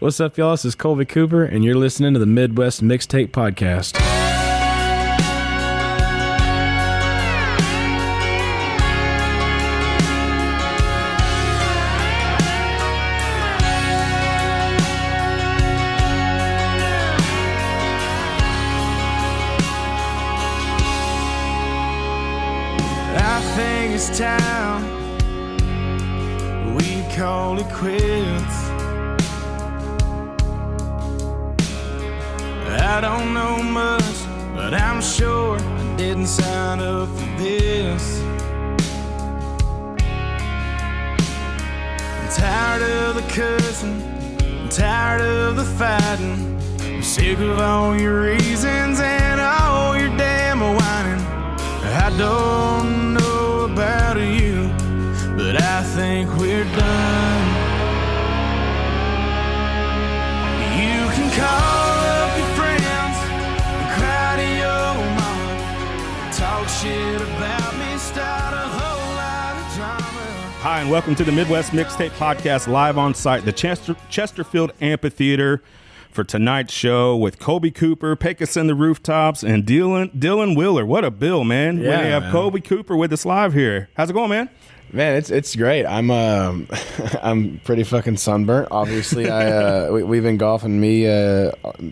What's up, y'all? This is Kolby Cooper, and you're listening to the Midwest Mixtape Podcast. I think it's time we call it quits. I don't know much, but I'm sure I didn't sign up for this. I'm tired of the cussing, I'm tired of the fighting. I'm sick of all your reasons and all your damn whining. I don't know about you, but I think we're done. You can call up your friends and cry to your mama, talk shit about me, start a whole lot of drama. Hi, and welcome to the Midwest Mixtape Podcast, live on site, the Chesterfield Amphitheater, for tonight's show with Kolby Cooper, Pecos and the Rooftops, and Dylan Wheeler. What a bill, man. Yeah, we have man. Kolby Cooper with us live here. How's it going, man? Man, it's great. I'm I'm pretty fucking sunburnt. Obviously, we've been golfing. Me,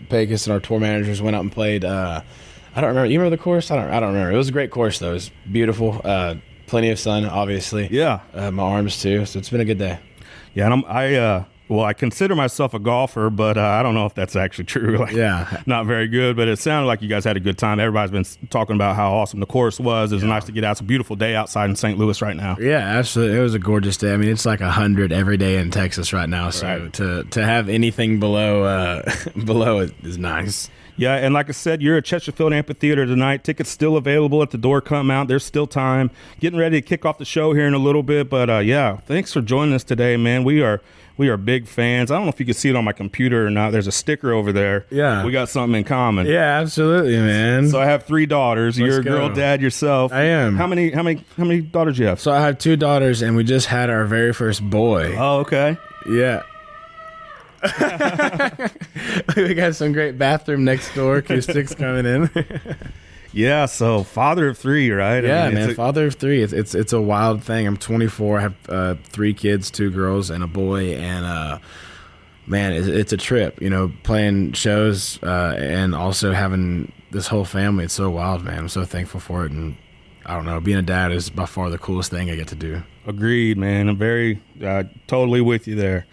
Pecos, and our tour managers went out and played. I don't remember. You remember the course? I don't remember. It was a great course though. It was beautiful. Plenty of sun, obviously. Yeah. My arms too. So it's been a good day. Yeah, and I consider myself a golfer, but I don't know if that's actually true. Like, Yeah. not very good, but it sounded like you guys had a good time. Everybody's been talking about how awesome the course was. It was nice to get out. It's a beautiful day outside in St. Louis right now. Yeah, absolutely. It was a gorgeous day. I mean, it's like 100 every day in Texas right now. So Right. to have anything below below it is nice. Yeah, and like I said, you're at Chesterfield Amphitheater tonight. Tickets still available at the door. Come out. There's still time. Getting ready to kick off the show here in a little bit. But, yeah, thanks for joining us today, man. We are big fans. I don't know if you can see it on my computer or not. There's a sticker over there. Yeah. We got something in common. Yeah, absolutely, man. So I have 3 daughters. Let's You're a girl go. dad yourself. I am. How many daughters do you have? So I have 2 daughters, and we just had our very first boy. Oh, okay. Yeah. We got some great bathroom next door acoustics coming in. Yeah, so father of 3, right? Yeah, I mean, man, father of 3. It's a wild thing. I'm 24. I have 3 kids, 2 girls and a boy, and man, it's a trip. You know, playing shows and also having this whole family. It's so wild, man. I'm so thankful for it, and I don't know. Being a dad is by far the coolest thing I get to do. Agreed, man. I'm very totally with you there.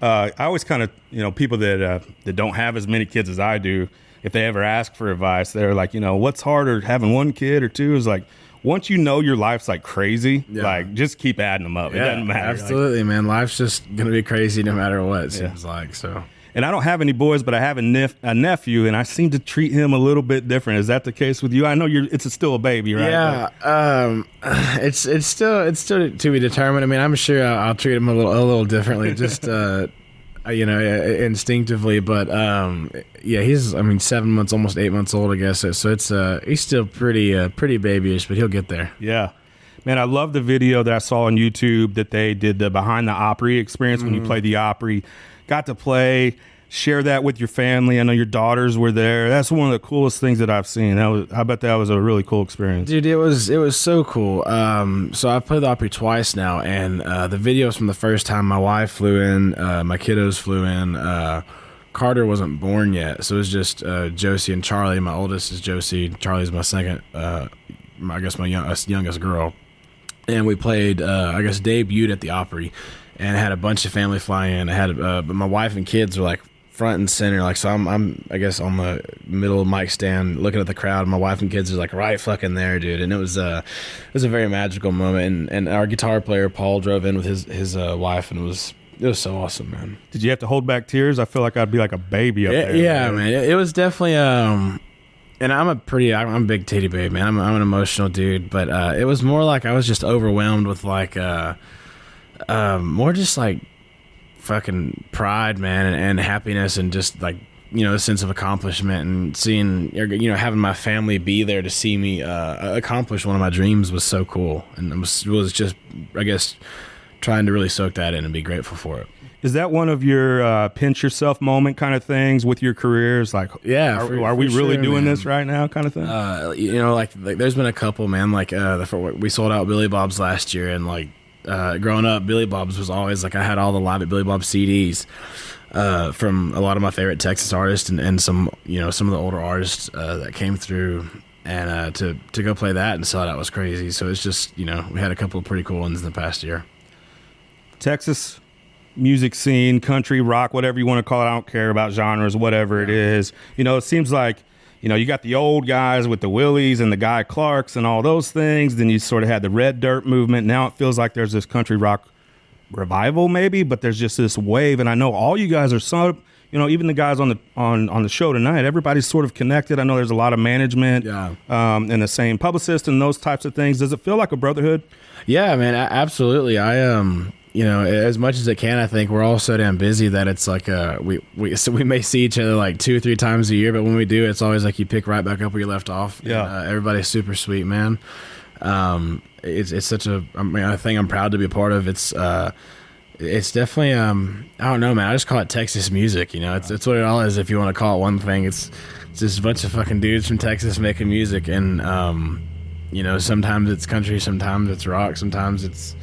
I always kind of, people that don't have as many kids as I do, if they ever ask for advice, they're like, what's harder, having 1 kid or 2? Is like, once you know your life's like crazy, like just keep adding them up. It doesn't matter. Absolutely, man. Life's just gonna be crazy no matter what. It seems like so. And I don't have any boys, but I have a nephew, and I seem to treat him a little bit different. Is that the case with you? I know it's still a baby, right? Yeah, it's still to be determined. I mean, I'm sure I'll treat him a little differently, just instinctively. But yeah, he's 7 months, almost 8 months old, I guess. So it's he's still pretty babyish, but he'll get there. Yeah. Man, I love the video that I saw on YouTube that they did, the behind the Opry experience when you played the Opry. Got to play, share that with your family. I know your daughters were there. That's one of the coolest things that I've seen. I bet that was a really cool experience. Dude, it was so cool. So I've played the Opry twice now, and the videos from the first time, my wife flew in, my kiddos flew in. Carter wasn't born yet, so it was just Josie and Charlie. My oldest is Josie. Charlie's my second, I guess my youngest girl. And we played, debuted at the Opry, and had a bunch of family fly in. I had, but my wife and kids were like front and center, like, so I'm I guess on the middle of the mic stand looking at the crowd. My wife and kids are like right fucking there, dude. And it was a very magical moment. And our guitar player Paul drove in with his wife, and it was so awesome, man. Did you have to hold back tears? I feel like I'd be like a baby up there. Yeah, man. It was definitely and I'm a big titty babe, man. I'm an emotional dude, but it was more like I was just overwhelmed with like more just like fucking pride, man, and happiness, and just like, a sense of accomplishment, and seeing, having my family be there to see me accomplish one of my dreams was so cool. And it was just, I guess, trying to really soak that in and be grateful for it. Is that one of your pinch yourself moment kind of things with your careers? Like, yeah, are we really sure, doing man. this right now kind of thing? Like there's been a couple, man. Like we sold out Billy Bob's last year, and like growing up, Billy Bob's was always like I had all the Live at Billy Bob's CDs from a lot of my favorite Texas artists and some some of the older artists that came through. And to go play that and sell it out was crazy. So it's just, we had a couple of pretty cool ones in the past year. Texas music scene, country, rock, whatever you want to call it. I don't care about genres, whatever it is. It seems like, you got the old guys with the Willies and the Guy Clarks and all those things. Then you sort of had the Red Dirt movement. Now it feels like there's this country rock revival maybe, but there's just this wave. And I know all you guys are so... even the guys on the show tonight, everybody's sort of connected. I know there's a lot of management and the same publicist and those types of things. Does it feel like a brotherhood? Yeah, man, absolutely. I as much as it can, I think we're all so damn busy that it's like we may see each other like 2 or 3 times a year, but when we do, it's always like you pick right back up where you left off. Yeah, and, everybody's super sweet, man. It's such a thing I'm proud to be a part of. It's definitely I don't know, man. I just call it Texas music. It's what it all is. If you want to call it one thing, it's just a bunch of fucking dudes from Texas making music, and sometimes it's country, sometimes it's rock, sometimes it's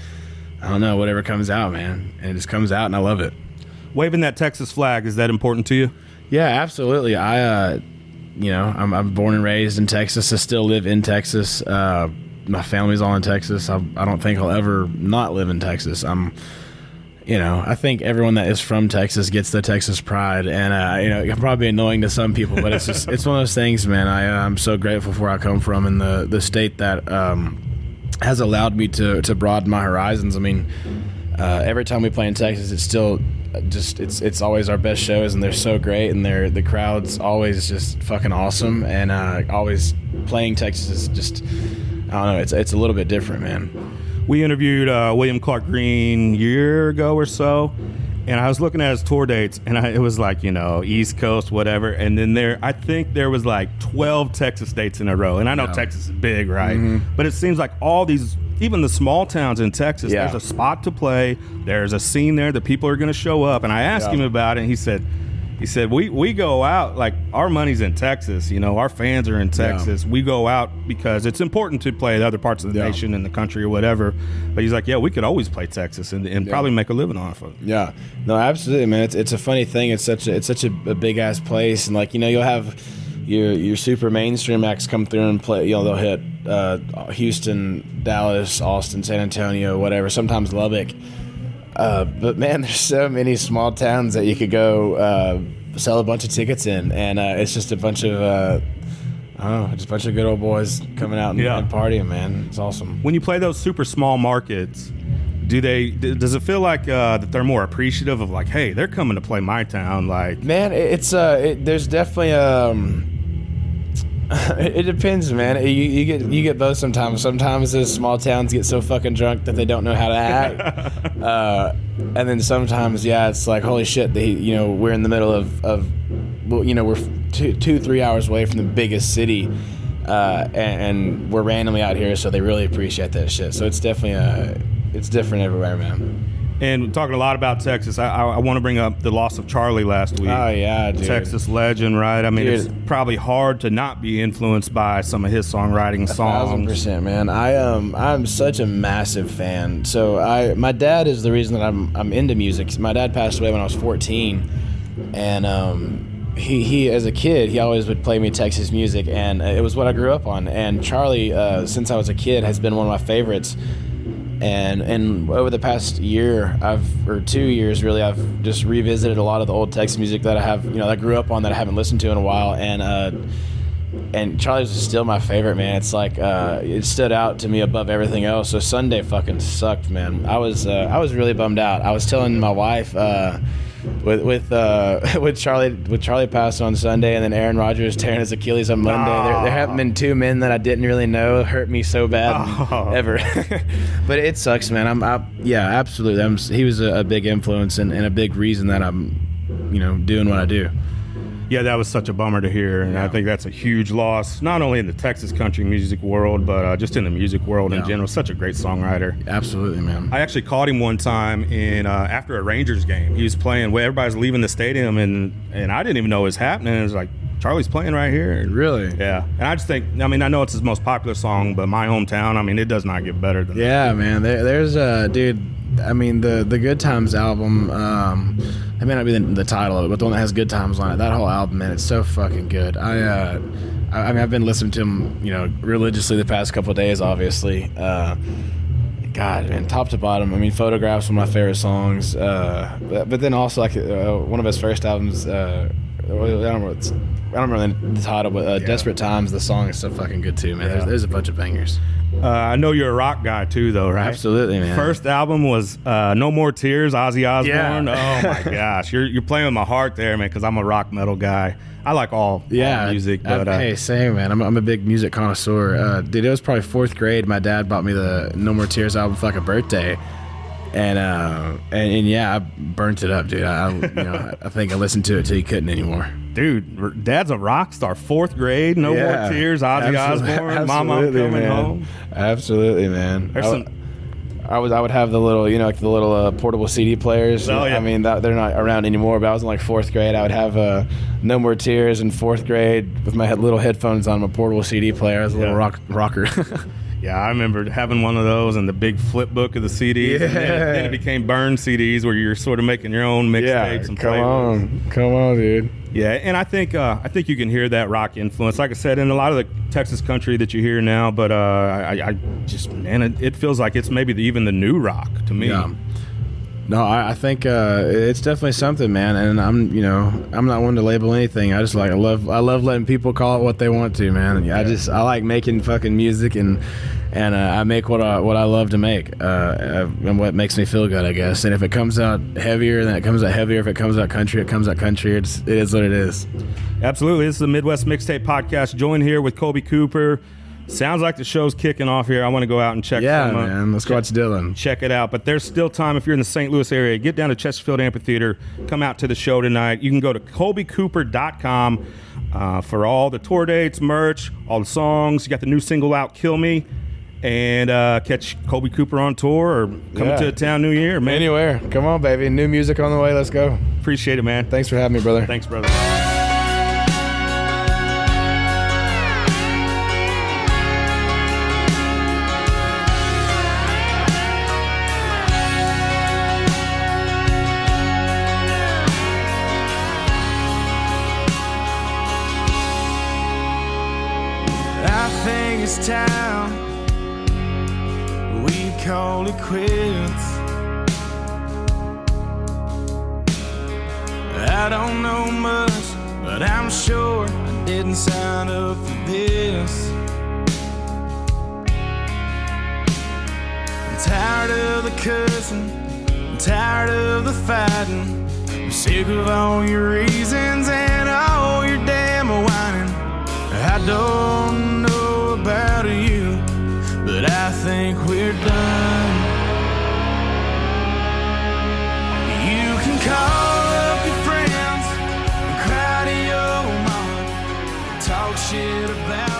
I don't know, whatever comes out, man. And it just comes out, and I love it. Waving that Texas flag, is that important to you? Yeah, absolutely. I'm born and raised in Texas. I still live in Texas. My family's all in Texas. I don't think I'll ever not live in Texas. I think everyone that is from Texas gets the Texas pride, and it's probably annoying to some people, but it's just it's one of those things, man. I'm so grateful for where I come from and the state that has allowed me to broaden my horizons. I mean, every time we play in Texas, it's still just it's always our best shows, and they're so great, and the crowd's always just fucking awesome, and always playing Texas is just I don't know, it's a little bit different, man. We interviewed William Clark Green a year ago or so, and I was looking at his tour dates, and it was like, East Coast, whatever, and then I think there was like 12 Texas dates in a row, and I know Texas is big, right? Mm-hmm. But it seems like all these, even the small towns in Texas, there's a spot to play, there's a scene there that people are going to show up, and I asked him about it, and he said, we go out, like our money's in Texas, our fans are in Texas. We go out because it's important to play other parts of the nation and the country or whatever. But he's like, we could always play Texas and probably make a living off of it. Yeah, no, absolutely, man. It's a funny thing. It's such a big ass place, and like you'll have your super mainstream acts come through and play. They'll hit Houston, Dallas, Austin, San Antonio, whatever. Sometimes Lubbock. But man, there's so many small towns that you could go sell a bunch of tickets in, and it's just a bunch of just a bunch of good old boys coming out and partying, man. It's awesome. When you play those super small markets, does it feel like that they're more appreciative of like, hey, they're coming to play my town? Like, man, there's definitely it depends, man. You get both sometimes. Sometimes those small towns get so fucking drunk that they don't know how to act, and then sometimes, it's like, holy shit, we're in the middle of we're 2-3 hours away from the biggest city, and we're randomly out here, so they really appreciate that shit. So it's definitely it's different everywhere, man. And talking a lot about Texas, I want to bring up the loss of Charlie last week. Oh, yeah, dude. Texas legend, right? I mean, it's probably hard to not be influenced by some of his songwriting songs. 1,000%, man. I'm such a massive fan. So my dad is the reason that I'm into music. My dad passed away when I was 14, and he as a kid, he always would play me Texas music, and it was what I grew up on. And Charlie, since I was a kid, has been one of my favorites. And over the past year, or 2 years really, I've just revisited a lot of the old Texas music that I have, that I grew up on that I haven't listened to in a while. And Charlie's is still my favorite, man. It's like it stood out to me above everything else. So Sunday fucking sucked, man. I was really bummed out. I was telling my wife with Charlie passed on Sunday, and then Aaron Rodgers tearing his Achilles on Monday. There haven't been 2 men that I didn't really know hurt me so bad ever. But it sucks, man. Absolutely. He was a big influence and a big reason that I'm, doing what I do. Yeah, that was such a bummer to hear, and I think that's a huge loss, not only in the Texas country music world, but just in the music world in general. Such a great songwriter. Absolutely, man. I actually caught him one time in after a Rangers game. He was playing where everybody's leaving the stadium, and I didn't even know it was happening. It was like, Charlie's playing right here. Really? Yeah. And I just think, I mean, I know it's his most popular song, but My Hometown, I mean, it does not get better than that. Yeah, man. There's dude, I mean, the Good Times album, it may not be the title of it, but the one that has Good Times on it, that whole album, man, it's so fucking good. I mean, I've been listening to him, religiously the past couple of days, obviously. God, man, top to bottom. I mean, Photographs one of my favorite songs. But then also, like, one of his first albums, I don't remember the title, but Desperate Times, the song is so fucking good too, man. Yeah. There's a bunch of bangers. I know you're a rock guy too, though, right? Absolutely, man. First album was No More Tears, Ozzy Osbourne. Yeah. Oh my gosh, you're playing with my heart there, man, because I'm a rock metal guy. I like all music, but hey, same, man. I'm a big music connoisseur. Dude, it was probably 4th grade. My dad bought me the No More Tears album for like a birthday. And yeah, I burnt it up, dude. I think I listened to it till you couldn't anymore. Dude, Dad's a rock star. 4th grade, No More Tears, Ozzy Osbourne, Mama, I'm Coming Home. Absolutely, man. I would have the little, like the little portable CD players. Oh, yeah. I mean, they're not around anymore, but I was in like 4th grade. I would have No More Tears in 4th grade with my little headphones on, my portable CD player. I was a little rocker. Yeah, I remember having one of those and the big flip book of the CDs. Yeah. And then it became burn CDs where you're sort of making your own mixtapes and come on, dude. Yeah, and I think you can hear that rock influence, like I said, in a lot of the Texas country that you hear now. But I just, man, it feels like it's maybe even the new rock to me. Yeah. No, I think it's definitely something, man. And I'm not one to label anything. I love letting people call it what they want to, man. I like making fucking music, and I make what I love to make, and what makes me feel good, I guess. And if it comes out heavier, then it comes out heavier. If it comes out country, it comes out country. It is what it is. Absolutely. This is the Midwest Mixtape Podcast. Joined here with Kolby Cooper. Sounds like the show's kicking off here. I want to go out and check. Man. Let's go watch Dylan. Check it out. But there's still time if you're in the St. Louis area. Get down to Chesterfield Amphitheater. Come out to the show tonight. You can go to kolbycooper.com for all the tour dates, merch, all the songs. You got the new single out, Kill Me. And catch Kolby Cooper on tour or coming to a town New Year, man. Anywhere. Come on, baby. New music on the way. Let's go. Appreciate it, man. Thanks for having me, brother. Thanks, brother. This town we call it quits. I don't know much, but I'm sure I didn't sign up for this. I'm tired of the cussing, I'm tired of the fighting, I'm sick of all your reasons and all your damn whining. I don't know about you, but I think we're done. You can call up your friends and cry to your mama, talk shit about